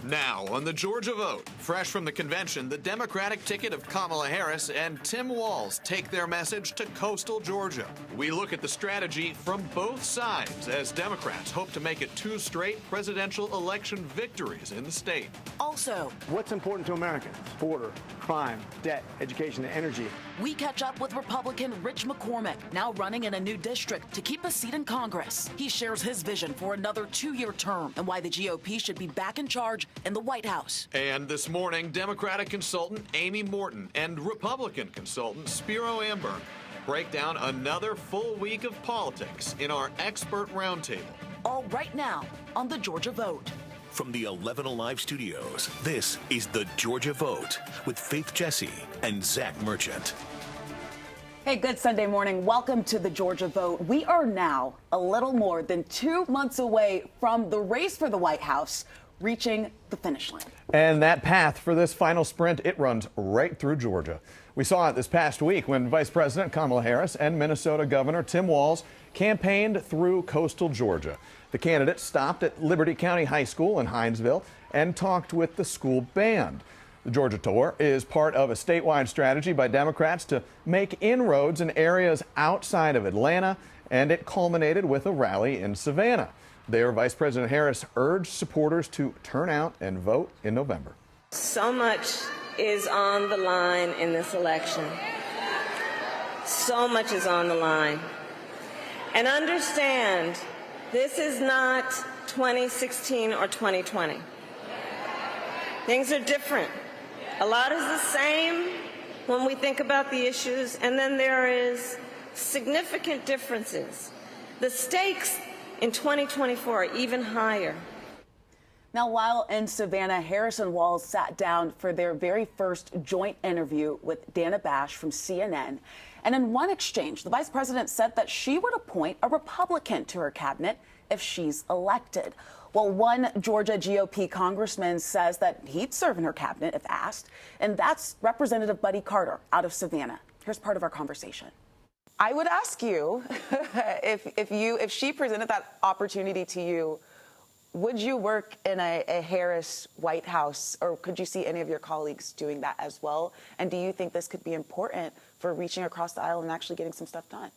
Now, on the Georgia vote, fresh from the convention, the Democratic ticket of Kamala Harris and Tim Walz take their message to coastal Georgia. We look at the strategy from both sides as Democrats hope to make it 2 straight presidential election victories in the state. Also, what's important to Americans? Border, crime, debt, education, and energy. We catch up with Republican Rich McCormack, now running in a new district to keep a seat in Congress. He shares his vision for another 2-year term and why the GOP should be back in charge in the White House. And this morning, Democratic consultant Amy Morton and Republican consultant Spiro Amberg break down another full week of politics in our expert roundtable. All right now on the Georgia Vote. From the 11 Alive studios, this is the Georgia Vote with Faith Jesse and Zach Merchant. Hey, good Sunday morning. Welcome to the Georgia Vote. We are now a little more than 2 months away from the race for the White House reaching the finish line. And that path for this final sprint, it runs right through Georgia. We saw it this past week when Vice President Kamala Harris and Minnesota Governor Tim Walz campaigned through coastal Georgia. The candidates stopped at Liberty County High School in Hinesville and talked with the school band. The Georgia tour is part of a statewide strategy by Democrats to make inroads in areas outside of Atlanta, and it culminated with a rally in Savannah. There, Vice President Harris urged supporters to turn out and vote in November. So much is on the line in this election. So much is on the line. And understand, this is not 2016 or 2020. Things are different. A lot is the same when we think about the issues, and then there is significant differences. The stakes in 2024 are even higher. Now, while in Savannah, Harris and Walz sat down for their very first joint interview with Dana Bash from CNN. And in one exchange, the vice president said that she would appoint a Republican to her cabinet if she's elected. Well, one Georgia GOP congressman says that he'd serve in her cabinet if asked, and that's Representative Buddy Carter out of Savannah. Here's part of our conversation. I would ask you, if she presented that opportunity to you, would you work in a Harris White House, or could you see any of your colleagues doing that as well? And do you think this could be important for reaching across the aisle and actually getting some stuff done?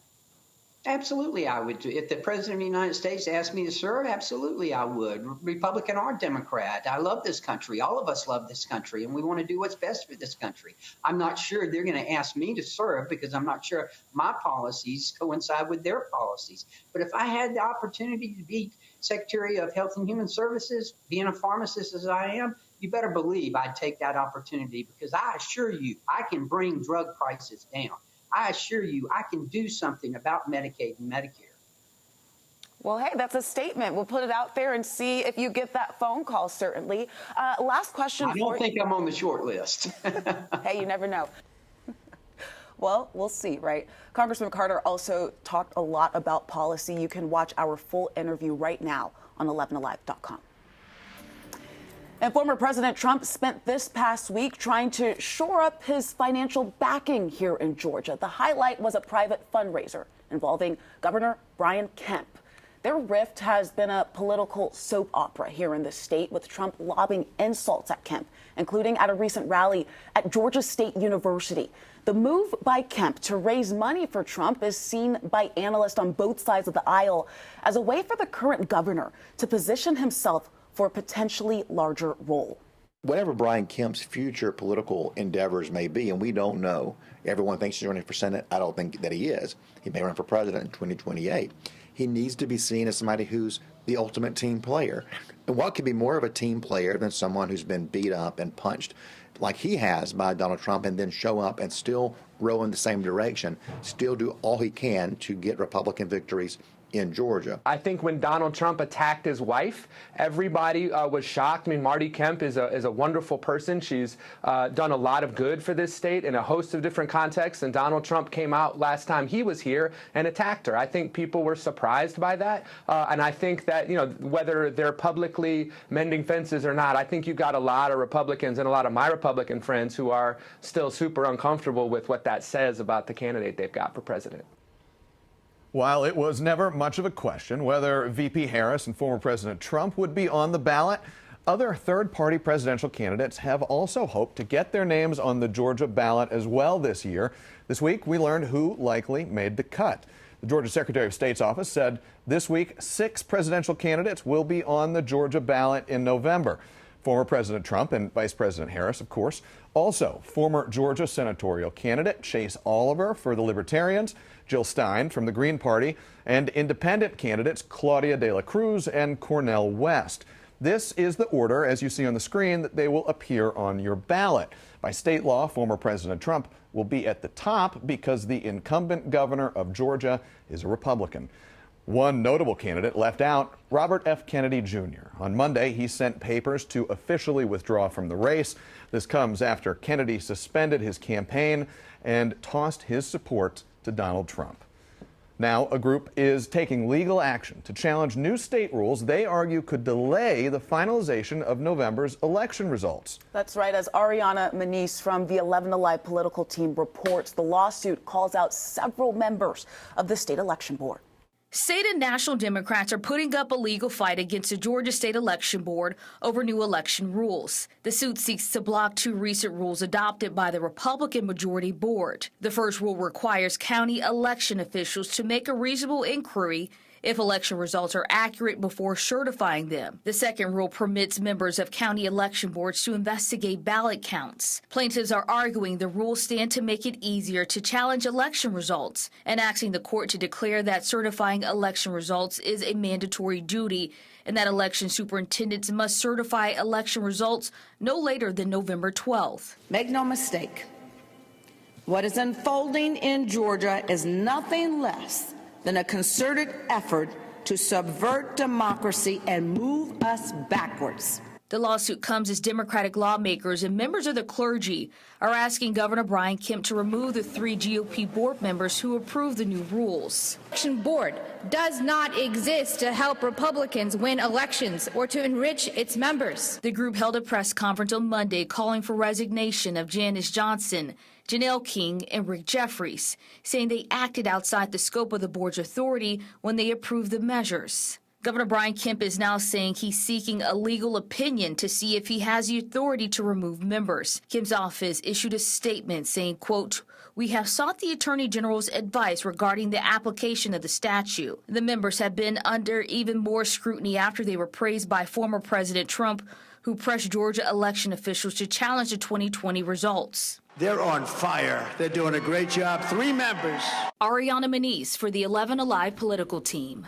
Absolutely, I would. If the President of the United States asked me to serve, absolutely I would. Republican or Democrat. I love this country. All of us love this country, and we want to do what's best for this country. I'm not sure they're going to ask me to serve because I'm not sure my policies coincide with their policies. But if I had the opportunity to be Secretary of Health and Human Services, being a pharmacist as I am, you better believe I'd take that opportunity because I assure you I can bring drug prices down. I assure you I can do something about Medicaid and Medicare. Well, hey, that's a statement. We'll put it out there and see if you get that phone call, certainly. Last question. I don't think I'm on the short list. Hey, you never know. Well, we'll see, right? Congressman Carter also talked a lot about policy. You can watch our full interview right now on 11alive.com. And former President Trump spent this past week trying to shore up his financial backing here in Georgia. The highlight was a private fundraiser involving Governor Brian Kemp. Their rift has been a political soap opera here in the state, with Trump lobbing insults at Kemp, including at a recent rally at Georgia State University. The move by Kemp to raise money for Trump is seen by analysts on both sides of the aisle as a way for the current governor to position himself for a potentially larger role. Whatever Brian Kemp's future political endeavors may be, and we don't know, everyone thinks he's running for Senate. I don't think that he is. He may run for president in 2028. He needs to be seen as somebody who's the ultimate team player. And what could be more of a team player than someone who's been beat up and punched like he has by Donald Trump, and then show up and still row in the same direction, still do all he can to get Republican victories in Georgia. I think when Donald Trump attacked his wife, everybody was shocked. I mean, Marty Kemp is a wonderful person. She's done a lot of good for this state in a host of different contexts, and Donald Trump came out last time he was here and attacked her. I think people were surprised by that, and I think that, you know, whether they're publicly mending fences or not, I think you've got a lot of Republicans and a lot of my Republican friends who are still super uncomfortable with what that says about the candidate they've got for president. While it was never much of a question whether VP Harris and former President Trump would be on the ballot, Other third-party presidential candidates have also hoped to get their names on the Georgia ballot as well this year. This week, we learned who likely made the cut. The Georgia Secretary of State's office said this week 6 presidential candidates will be on the Georgia ballot in November. Former President Trump and Vice President Harris, of course. Also, former Georgia senatorial candidate Chase Oliver for the Libertarians, Jill Stein from the Green Party, and independent candidates Claudia De La Cruz and Cornel West. This is the order, as you see on the screen, that they will appear on your ballot. By state law, former President Trump will be at the top because the incumbent governor of Georgia is a Republican. One notable candidate left out, Robert F. Kennedy Jr. On Monday, he sent papers to officially withdraw from the race. This comes after Kennedy suspended his campaign and tossed his support to Donald Trump. Now, a group is taking legal action to challenge new state rules they argue could delay the finalization of November's election results. That's right. As Ariana Manise from the 11 Alive political team reports, the lawsuit calls out several members of the state election board. State and national Democrats are putting up a legal fight against the Georgia State Election Board over new election rules. The suit seeks to block 2 recent rules adopted by the Republican majority board. The first rule requires county election officials to make a reasonable inquiry if election results are accurate before certifying them. The second rule permits members of county election boards to investigate ballot counts. Plaintiffs are arguing the rules stand to make it easier to challenge election results and asking the court to declare that certifying election results is a mandatory duty and that election superintendents must certify election results no later than November 12th. Make no mistake, what is unfolding in Georgia is nothing less than a concerted effort to subvert democracy and move us backwards. The lawsuit comes as Democratic lawmakers and members of the clergy are asking Governor Brian Kemp to remove the 3 GOP board members who approved the new rules. The election board does not exist to help Republicans win elections or to enrich its members. The group held a press conference on Monday calling for resignation of Janice Johnson, Janelle King, and Rick Jeffries, saying they acted outside the scope of the board's authority when they approved the measures. Governor Brian Kemp is now saying he's seeking a legal opinion to see if he has the authority to remove members. Kemp's office issued a statement saying, quote, "We have sought the Attorney General's advice regarding the application of the statute. The members have been under even more scrutiny after they were praised by former President Trump, who pressed Georgia election officials to challenge the 2020 results." They're on fire. They're doing a great job. 3 members. Ariana Manise for the 11 Alive political team.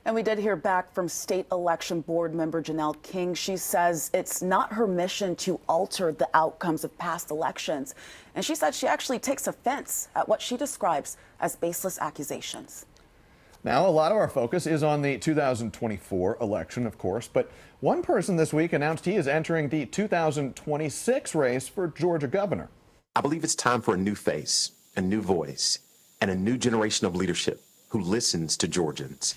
And we did hear back from state election board member Janelle King. She says it's not her mission to alter the outcomes of past elections. And she said she actually takes offense at what she describes as baseless accusations. Now, a lot of our focus is on the 2024 election, of course, but one person this week announced he is entering the 2026 race for Georgia governor. I believe it's time for a new face, a new voice, and a new generation of leadership who listens to Georgians.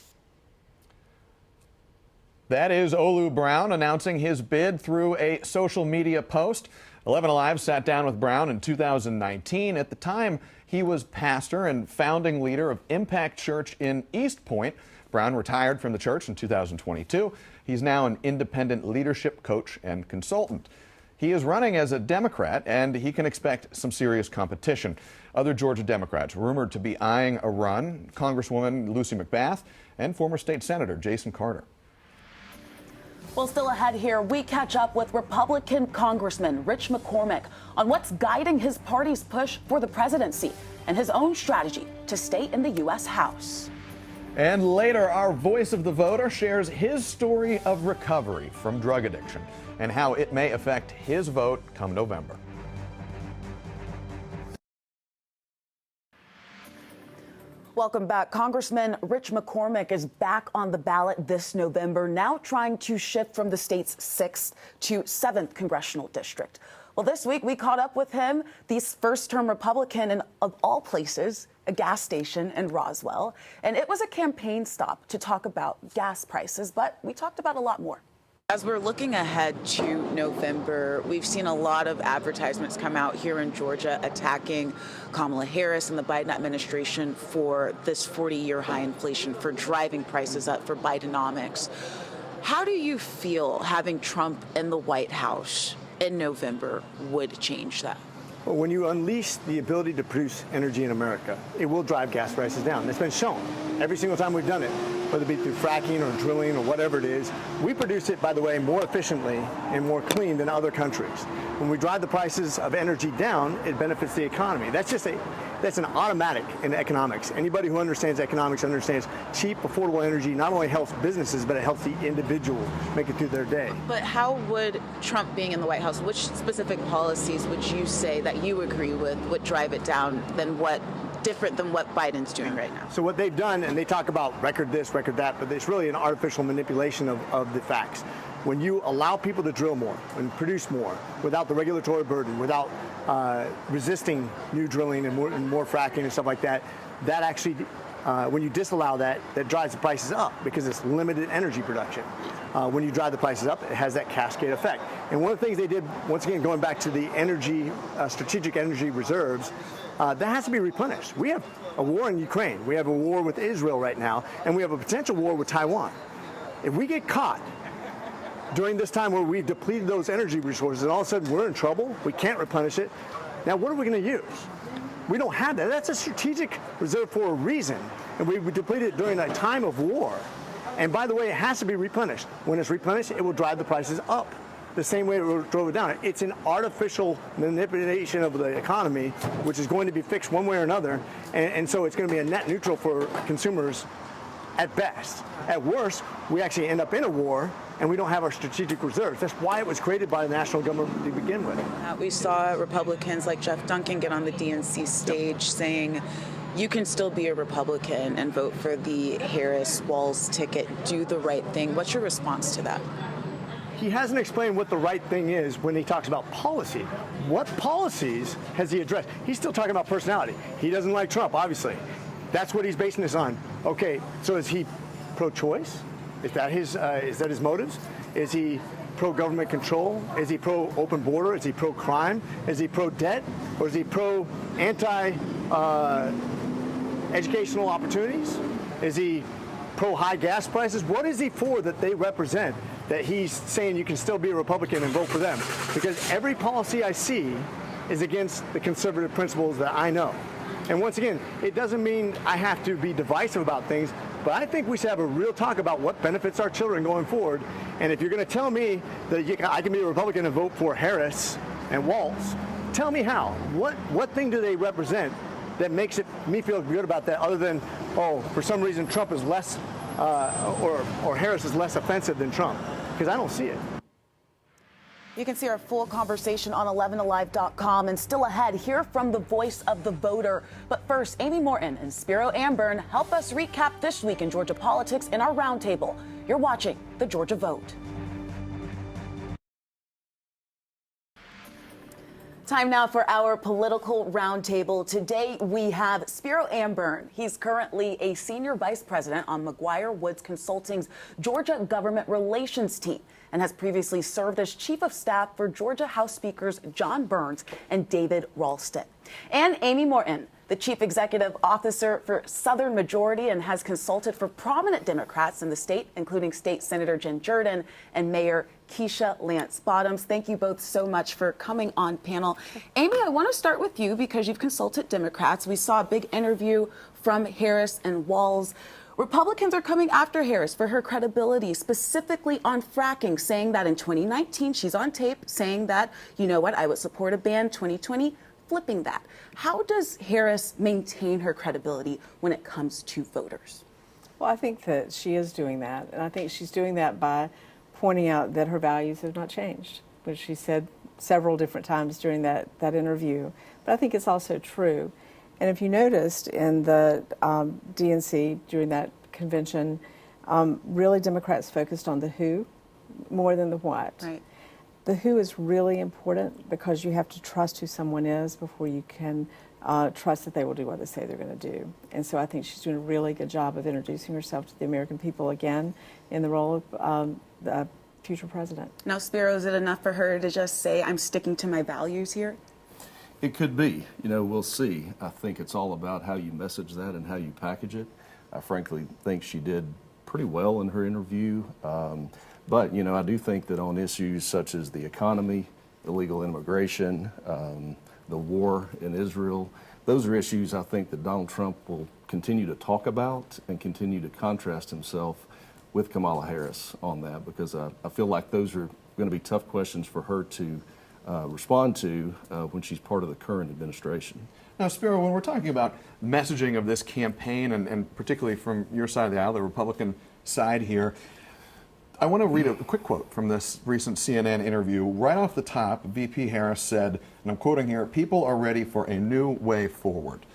That is Olu Brown announcing his bid through a social media post. 11 Alive sat down with Brown in 2019. At the time, he was pastor and founding leader of Impact Church in East Point. Brown retired from the church in 2022. He's now an independent leadership coach and consultant. He is running as a Democrat, and he can expect some serious competition. Other Georgia Democrats rumored to be eyeing a run: Congresswoman Lucy McBath and former state Senator Jason Carter. Well, still ahead here, we catch up with Republican Congressman Rich McCormack on what's guiding his party's push for the presidency and his own strategy to stay in the U.S. House. And later, our voice of the voter shares his story of recovery from drug addiction and how it may affect his vote come November. Welcome back. Congressman Rich McCormack is back on the ballot this November, now trying to shift from the state's 6th to 7th congressional district. Well, this week we caught up with him, the first-term Republican in, of all places, a gas station in Roswell. And it was a campaign stop to talk about gas prices, but we talked about a lot more. As we're looking ahead to November, we've seen a lot of advertisements come out here in Georgia attacking Kamala Harris and the Biden administration for this 40-year high inflation, for driving prices up, for Bidenomics. How do you feel having Trump in the White House in November would change that? Well, when you unleash the ability to produce energy in America, it will drive gas prices down. It's been shown every single time we've done it, whether it be through fracking or drilling or whatever it is. We produce it, by the way, more efficiently and more clean than other countries. When we drive the prices of energy down, it benefits the economy. That's an automatic in economics. Anybody who understands economics understands cheap, affordable energy not only helps businesses, but it helps the individual make it through their day. But how would Trump being in the White House, which specific policies would you say that you agree with would drive it down different than what Biden's doing right now? So what they've done, and they talk about record this, record that, but it's really an artificial manipulation of the facts. When you allow people to drill more and produce more without the regulatory burden, without resisting new drilling and more fracking and stuff like that, that actually, when you disallow that, that drives the prices up because it's limited energy production. When you drive the prices up, it has that cascade effect. And one of the things they did, once again, going back to the energy, strategic energy reserves, that has to be replenished. We have a war in Ukraine. We have a war with Israel right now, and we have a potential war with Taiwan. If we get caught during this time where we've depleted those energy resources and all of a sudden we're in trouble, we can't replenish it, now what are we going to use? We don't have that. That's a strategic reserve for a reason, and we depleted it during a time of war. And by the way, it has to be replenished. When it's replenished, it will drive the prices up the same way it drove it down. It's an artificial manipulation of the economy, which is going to be fixed one way or another, and so it's going to be a net neutral for consumers at best. At worst, we actually end up in a war, and we don't have our strategic reserves. That's why it was created by the national government to begin with. We saw Republicans like Jeff Duncan get on the DNC stage saying, you can still be a Republican and vote for the Harris-Walz ticket, do the right thing. What's your response to that? He hasn't explained what the right thing is when he talks about policy. What policies has he addressed? He's still talking about personality. He doesn't like Trump, obviously. That's what he's basing this on. Okay, so is he pro-choice? Is that his motives? Is he pro-government control? Is he pro-open border? Is he pro-crime? Is he pro-debt? Or is he pro-anti-educational opportunities? Is he pro-high gas prices? What is he for that they represent that he's saying you can still be a Republican and vote for them? Because every policy I see is against the conservative principles that I know. And once again, it doesn't mean I have to be divisive about things, but I think we should have a real talk about what benefits our children going forward. And if you're going to tell me that I can be a Republican and vote for Harris and Walz, tell me how. What thing do they represent that makes me feel good about that, other than, oh, for some reason Trump is less, or Harris is less offensive than Trump? Because I don't see it. You can see our full conversation on 11alive.com, and still ahead, hear from the voice of the voter. But first, Amy Morton and Spiro Amburn help us recap this week in Georgia politics in our roundtable. You're watching the Georgia Vote. Time now for our political roundtable. Today we have Spiro Amburn. He's currently a senior vice president on McGuire Woods Consulting's Georgia Government Relations team and has previously served as chief of staff for Georgia House Speakers John Burns and David Ralston. And Amy Morton, the chief executive officer for Southern Majority, and has consulted for prominent Democrats in the state, including State Senator Jen Jordan and Mayor Keisha Lance Bottoms. Thank you both so much for coming on panel. Amy, I want to start with you because you've consulted Democrats. We saw a big interview from Harris and Walz. Republicans are coming after Harris for her credibility, specifically on fracking, saying that in 2019, she's on tape saying that, you know what, I would support a ban. 2020, flipping that. How does Harris maintain her credibility when it comes to voters? Well, I think that she is doing that, and I think she's doing that by pointing out that her values have not changed, which she said several different times during that interview. But I think it's also true. And if you noticed in the DNC during that convention, really Democrats focused on the who more than the what. Right. The who is really important because you have to trust who someone is before you can trust that they will do what they say they're going to do. And so I think she's doing a really good job of introducing herself to the American people again in the role of the future president. Now, Spiro, is it enough for her to just say, I'm sticking to my values here? It could be. You know, we'll see. I think it's all about how you message that and how you package it. I frankly think she did pretty well in her interview. But, you know, I do think that on issues such as the economy, illegal immigration, the war in Israel, those are issues I think that Donald Trump will continue to talk about and continue to contrast himself with Kamala Harris on that, because I feel like those are going to be tough questions for her to respond to when she's part of the current administration. Now, Spiro, when we're talking about messaging of this campaign, and particularly from your side of the aisle, the Republican side here, I want to read a quick quote from this recent CNN interview. Right off the top, VP Harris said, and I'm quoting here, "People are ready for a new way forward."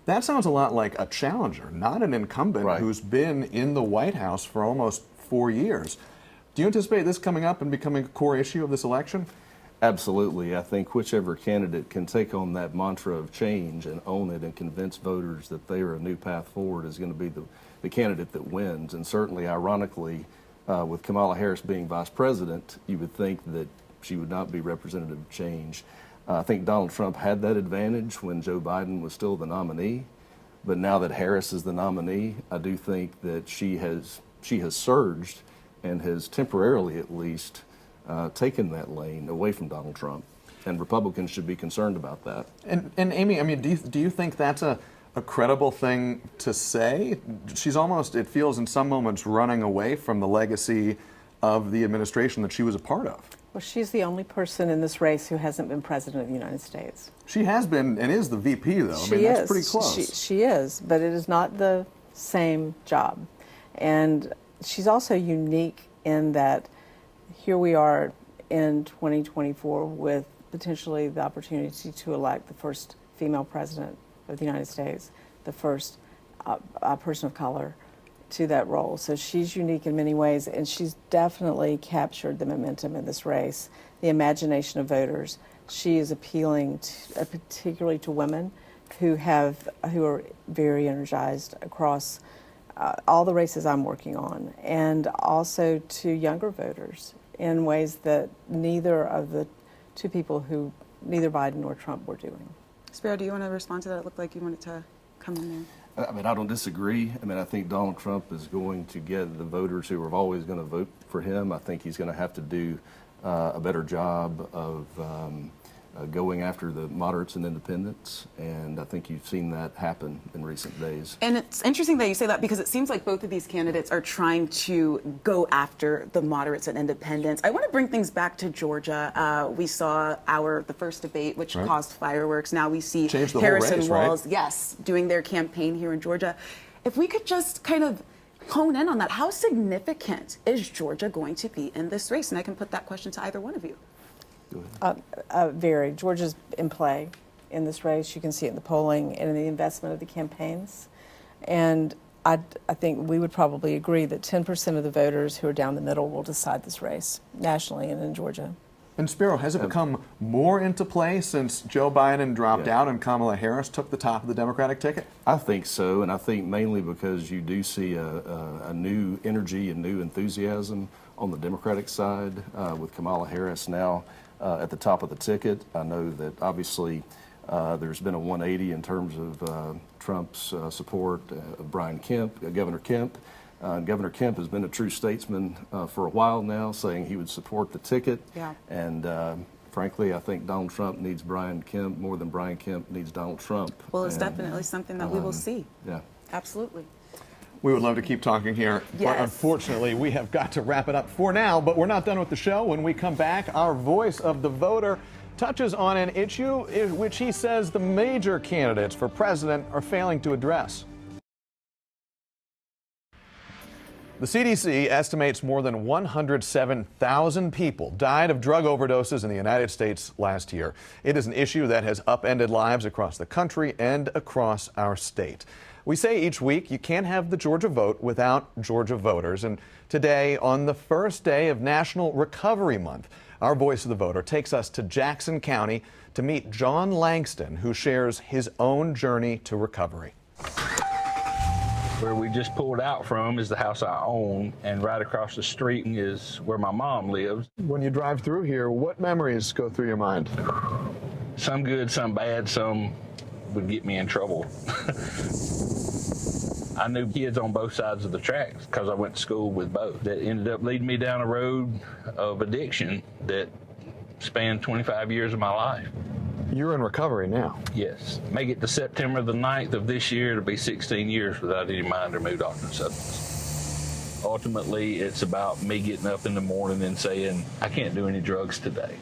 That sounds a lot like a challenger, not an incumbent who's been in the White House for almost 4 years. Do you anticipate this coming up and becoming a core issue of this election? Absolutely. I think whichever candidate can take on that mantra of change and own it and convince voters that they are a new path forward is going to be the candidate that wins. And certainly, ironically, with Kamala Harris being vice president, you would think that she would not be representative of change. I think Donald Trump had that advantage when Joe Biden was still the nominee. But now that Harris is the nominee, I do think that she has surged and has temporarily, at least, taken that lane away from Donald Trump. And Republicans should be concerned about that. And Amy, I mean, do you think that's a credible thing to say? She's almost, it feels in some moments, running away from the legacy of the administration that she was a part of. Well, she's the only person in this race who hasn't been president of the United States. She has been and is the VP, though. I mean, that's pretty close. She is, but it is not the same job. And she's also unique in that here we are in 2024 with potentially the opportunity to elect the first female president of the United States, the first person of color to that role. So she's unique in many ways, and she's definitely captured the momentum in this race, the imagination of voters. She is appealing to, particularly to women who are very energized across all the races I'm working on, and also to younger voters in ways that neither of the two people who neither Biden nor Trump were doing. Spiro, do you want to respond to that? It looked like you wanted to come in there. I mean, I don't disagree. I mean, I think Donald Trump is going to get the voters who are always going to vote for him. I think he's going to have to do a better job of going after the moderates and independents, and I think you've seen that happen in recent days. And it's interesting that you say that, because it seems like both of these candidates are trying to go after the moderates and independents. I want to bring things back to Georgia. We saw the first debate, which caused fireworks. Now we see Harris-Walz, yes, doing their campaign here in Georgia. If we could just kind of hone in on that, how significant is Georgia going to be in this race? And I can put that question to either one of you. Very. Georgia's in play in this race. You can see it in the polling and in the investment of the campaigns. And I think we would probably agree that 10% of the voters who are down the middle will decide this race nationally and in Georgia. And Spiro, has it become more into play since Joe Biden dropped out and Kamala Harris took the top of the Democratic ticket? I think so, and I think mainly because you do see a new energy and new enthusiasm on the Democratic side with Kamala Harris now at the top of the ticket. I know that obviously there's been a 180 in terms of Trump's support of Governor Kemp. Governor Kemp has been a true statesman for a while now, saying he would support the ticket. Yeah. And frankly, I think Donald Trump needs Brian Kemp more than Brian Kemp needs Donald Trump. Well, it's definitely something that we will see. Yeah. Absolutely. We would love to keep talking here, but unfortunately, we have got to wrap it up for now. But we're not done with the show. When we come back, our voice of the voter touches on an issue which he says the major candidates for president are failing to address. The CDC estimates more than 107,000 people died of drug overdoses in the United States last year. It is an issue that has upended lives across the country and across our state. We say each week you can't have the Georgia vote without Georgia voters. And today, on the first day of National Recovery Month, our Voice of the Voter takes us to Jackson County to meet John Langston, who shares his own journey to recovery. Where we just pulled out from is the house I own, and right across the street is where my mom lives. When you drive through here, what memories go through your mind? Some good, some bad, some would get me in trouble. I knew kids on both sides of the tracks because I went to school with both that ended up leading me down a road of addiction that spanned 25 years of my life. You're in recovery now. Yes. Make it to September the 9th of this year, it'll be 16 years without any mind or mood altering substance. Ultimately, it's about me getting up in the morning and saying, I can't do any drugs today.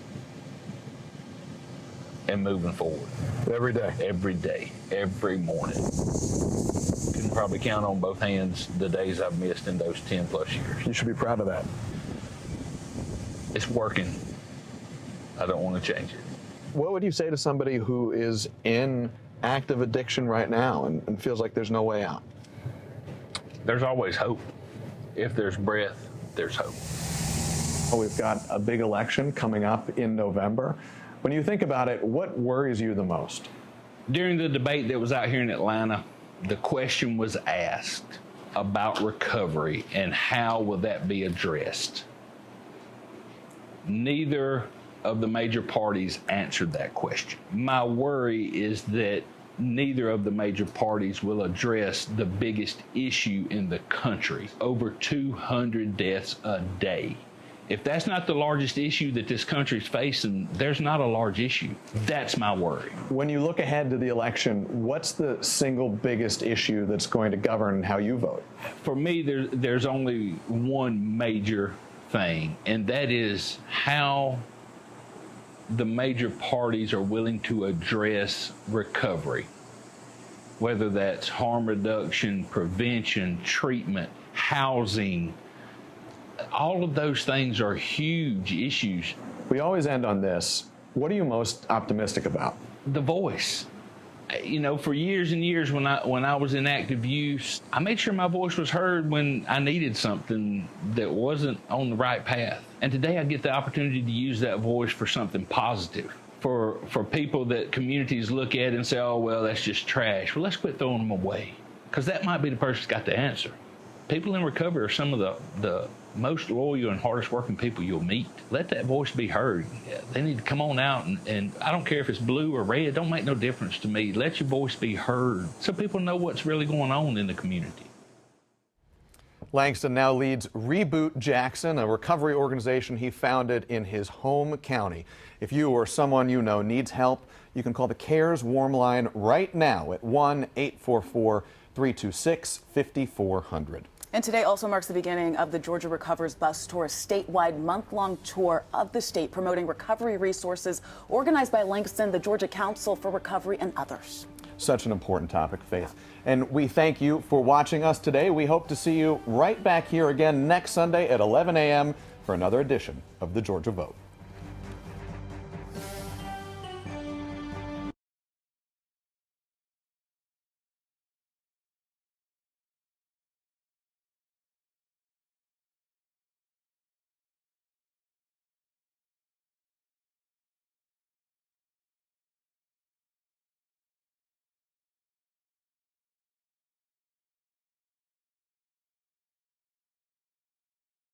And moving forward. Every day? Every day. Every morning. Can probably count on both hands the days I've missed in those 10 plus years. You should be proud of that. It's working. I don't want to change it. What would you say to somebody who is in active addiction right now and feels like there's no way out? There's always hope. If there's breath, there's hope. Well, we've got a big election coming up in November. When you think about it, what worries you the most? During the debate that was out here in Atlanta, the question was asked about recovery and how will that be addressed. Neither of the major parties answered that question. My worry is that neither of the major parties will address the biggest issue in the country, over 200 deaths a day. If that's not the largest issue that this country's facing, there's not a large issue. That's my worry. When you look ahead to the election, what's the single biggest issue that's going to govern how you vote? For me, there's only one major thing, and that is how the major parties are willing to address recovery, whether that's harm reduction, prevention, treatment, housing. All of those things are huge issues. We always end on this. What are you most optimistic about? The voice. You know, for years and years when I was in active use, I made sure my voice was heard when I needed something that wasn't on the right path. And today I get the opportunity to use that voice for something positive. For people that communities look at and say, oh, well, that's just trash. Well, let's quit throwing them away, because that might be the person who's got the answer. People in recovery are some of the most loyal and hardest working people you'll meet. Let that voice be heard. They need to come on out, and I don't care if it's blue or red, it don't make no difference to me. Let your voice be heard so people know what's really going on in the community. Langston now leads Reboot Jackson, a recovery organization he founded in his home county. If you or someone you know needs help, you can call the CARES Warm Line right now at 1-844-326-5400. And today also marks the beginning of the Georgia Recovers Bus Tour, a statewide month-long tour of the state promoting recovery resources organized by Langston, the Georgia Council for Recovery, and others. Such an important topic, Faith. And we thank you for watching us today. We hope to see you right back here again next Sunday at 11 a.m. for another edition of the Georgia Vote.